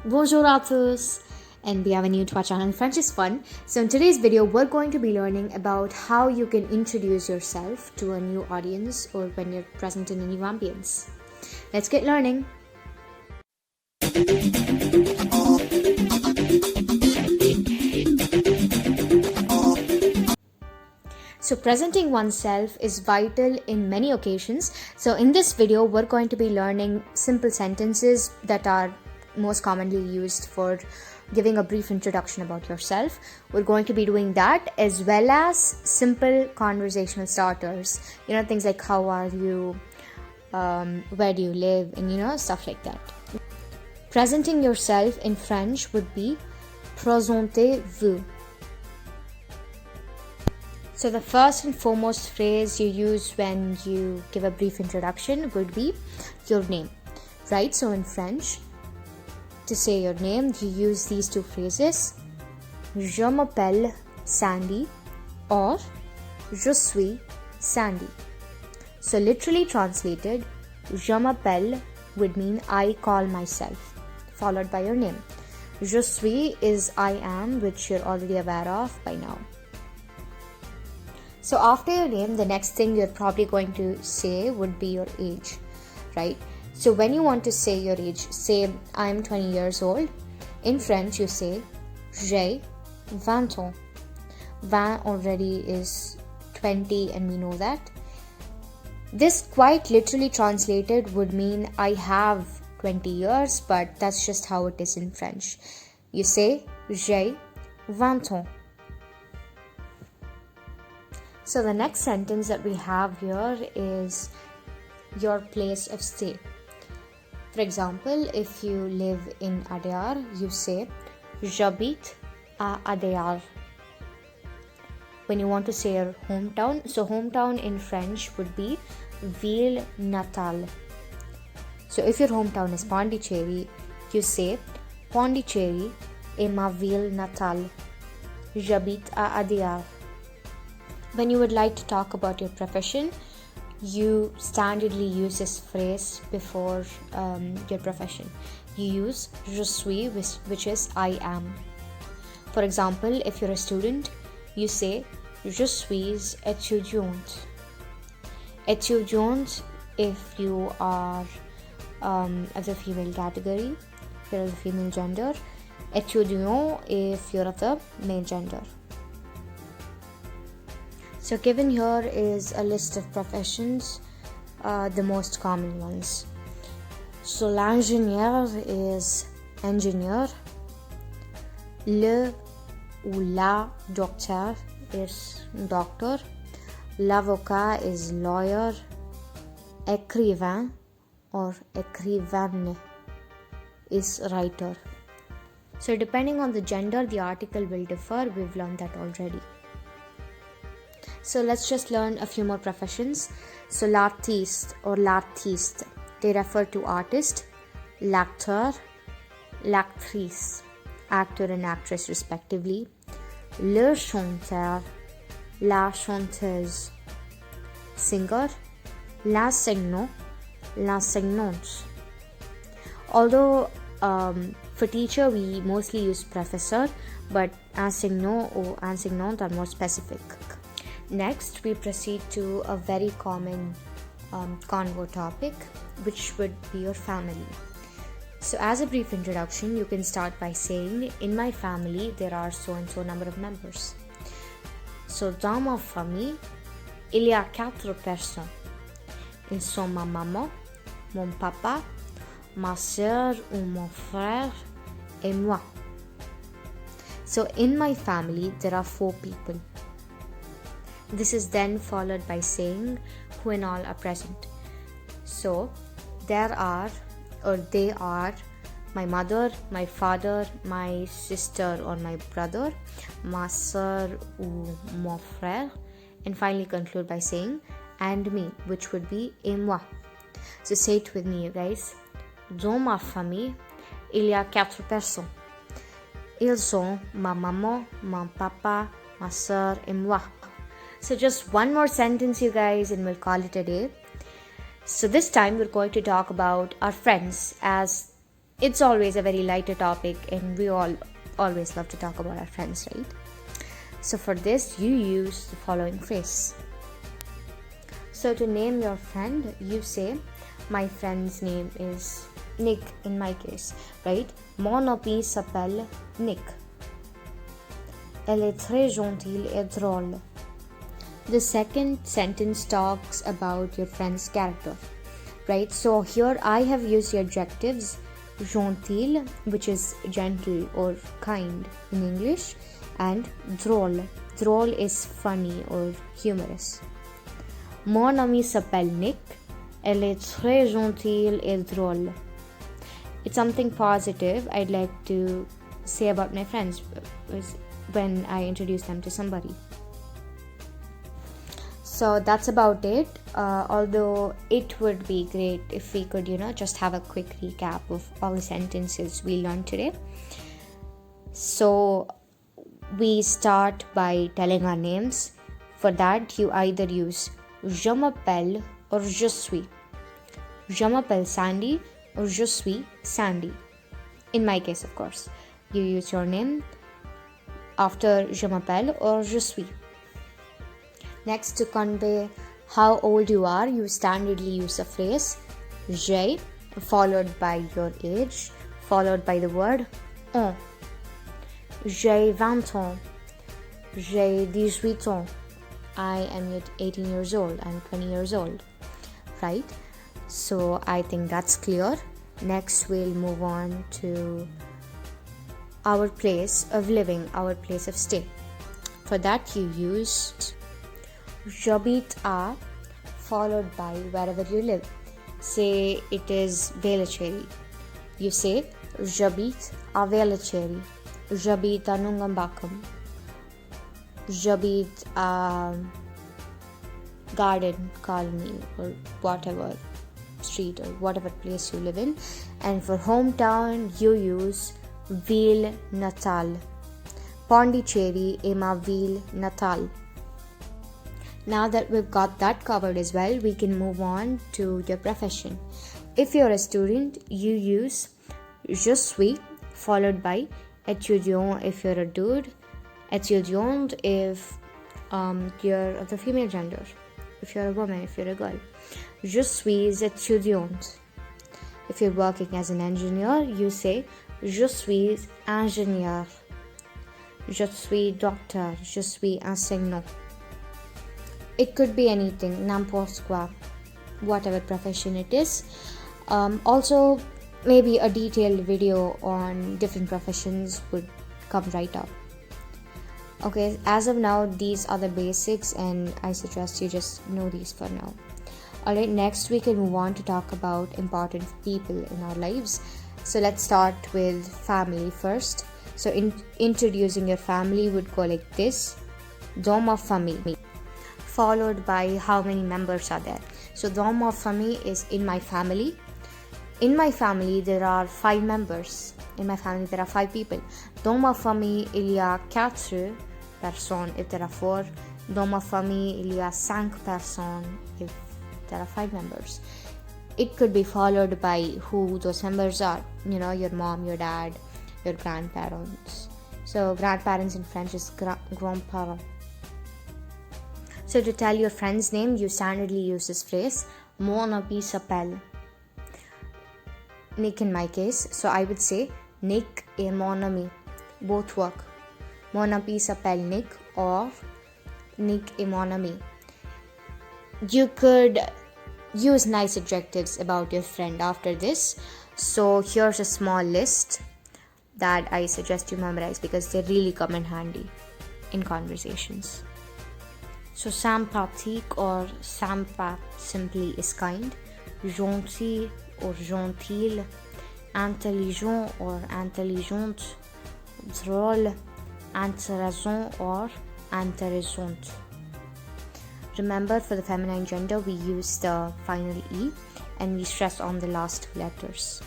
Bonjour à tous, and bienvenue to our channel French is Fun. So in today's video, we're going to be learning about how you can introduce yourself to a new audience or when you're present in a new ambience. Let's get learning. So presenting oneself is vital in many occasions. So in this video, we're going to be learning simple sentences that are most commonly used for giving a brief introduction about yourself. We're going to be doing that as well as simple conversational starters. Things like how are you, where do you live, and stuff like that. Presenting yourself in French would be présentez, vous. So the first and foremost phrase you use when you give a brief introduction would be your name, right? So in French, to say your name, you use these two phrases: Je m'appelle Sandy or Je suis Sandy. So literally translated, Je m'appelle would mean I call myself, followed by your name. Je suis is I am, which you're already aware of by now. So after your name, the next thing you're probably going to say would be your age, right? So when you want to say your age, say I'm 20 years old. In French, you say j'ai 20 ans. 20 already is 20 and we know that. This quite literally translated would mean I have 20 years, but that's just how it is in French. You say j'ai 20 ans. So the next sentence that we have here is your place of stay. For example, if you live in Adyar, you say j'habite à Adyar. When you want to say your hometown, so hometown in French would be ville natale. So if your hometown is Pondicherry, you say Pondicherry est ma ville natale. J'habite à Adyar. When you would like to talk about your profession, you standardly use this phrase before your profession. You use je suis, which is I am. For example, if you're a student, you say je suis étudiante. Étudiante if you are of the female category, if you're of the female gender. Étudiant if you're of the male gender. So given here is a list of professions, the most common ones. So l'ingénieur is engineer. Le ou la docteur is doctor. L'avocat is lawyer. Écrivain or écrivaine is writer. So depending on the gender, the article will differ. We've learned that already. So let's just learn a few more professions. So l'artiste or l'artiste, they refer to artist. L'acteur, l'actrice, actor and actress respectively. Le chanteur, la chanteuse, singer. L'enseignant, l'enseignante. Although for teacher we mostly use professor, but enseignant or enseignante are more specific. Next, we proceed to a very common convo topic, which would be your family. So as a brief introduction, you can start by saying, in my family, there are so and so number of members. So dans ma famille, il y a 4 personnes. Ils sont ma maman, mon papa, ma sœur ou mon frère, et moi. So in my family, there are 4 people. This is then followed by saying who and all are present. So there are or they are my mother, my father, my sister or my brother, ma sœur ou mon frère, and finally conclude by saying and me, which would be et moi. So say it with me, you guys. Dans ma famille, il y a 4 personnes. Ils sont ma maman, mon papa, ma sœur et moi. So just one more sentence, you guys, and we'll call it a day. So this time we're going to talk about our friends, as it's always a very lighter topic, and we all always love to talk about our friends, right? So for this, you use the following phrase. So to name your friend, you say, my friend's name is Nick in my case, right? Mon ami s'appelle Nick. Elle est très gentille et drôle. The second sentence talks about your friend's character, right? So here I have used the adjectives gentil, which is gentle or kind in English, and drôle. Drôle is funny or humorous. Mon ami s'appelle Nick. Elle est très gentille et drôle. It's something positive I'd like to say about my friends when I introduce them to somebody. So that's about it. Although it would be great if we could, just have a quick recap of all the sentences we learned today. So we start by telling our names. For that, you either use je m'appelle or je suis. Je m'appelle Sandy or je suis Sandy. In my case, of course, you use your name after je m'appelle or je suis. Next, to convey how old you are, you standardly use the phrase j'ai, followed by your age, followed by the word on. J'ai 20 ans. J'ai 18 ans. I am 18 years old. I'm 20 years old. Right? So I think that's clear. Next, we'll move on to our place of living, our place of stay. For that, you use j'habite à, followed by wherever you live. Say it is Velachery. You say j'habite à Velachery. J'habite à Nungambakam. J'habite à Garden Colony, or whatever street or whatever place you live in. And for hometown, you use ville natale. Pondicherry est ma ville natale. Now that we've got that covered as well, we can move on to your profession. If you're a student, you use je suis, followed by étudiant if you're a dude, étudiante if you're of the female gender, if you're a woman, if you're a girl. Je suis étudiante. If you're working as an engineer, you say je suis ingénieur. Je suis docteur. Je suis enseignant. It could be anything, n'importe quoi, whatever profession it is. Also, maybe a detailed video on different professions would come right up. Okay, as of now, these are the basics, and I suggest you just know these for now. Alright, next we can move on to talk about important people in our lives. So let's start with family first. So introducing your family would go like this: dans ma famille, followed by how many members are there. So dans ma famille is in my family. In my family, there are 5 members. In my family, there are 5 people. Dans ma famille, il y a 4 personnes if there are 4. Dans ma famille, il y a 5 personnes if there are 5 members. It could be followed by who those members are. Your mom, your dad, your grandparents. So grandparents in French is grands-parents. So to tell your friend's name, you standardly use this phrase, mon ami s'appelle Nick in my case. So I would say Nick et mon ami. Both work. Mon ami s'appelle Nick or Nick et mon ami. You could use nice adjectives about your friend after this. So here's a small list that I suggest you memorize because they really come in handy in conversations. So sympathique or sympa simply is kind, gentil or gentille, intelligent or intelligente, drôle, intéressant or intéressante. Remember, for the feminine gender, we use the final E and we stress on the last 2 letters.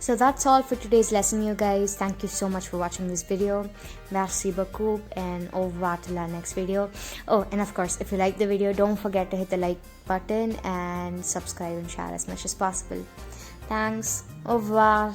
So that's all for today's lesson, you guys. Thank you so much for watching this video. Merci beaucoup and au revoir till our next video. Oh, and of course, if you like the video, don't forget to hit the like button and subscribe and share as much as possible. Thanks. Au revoir.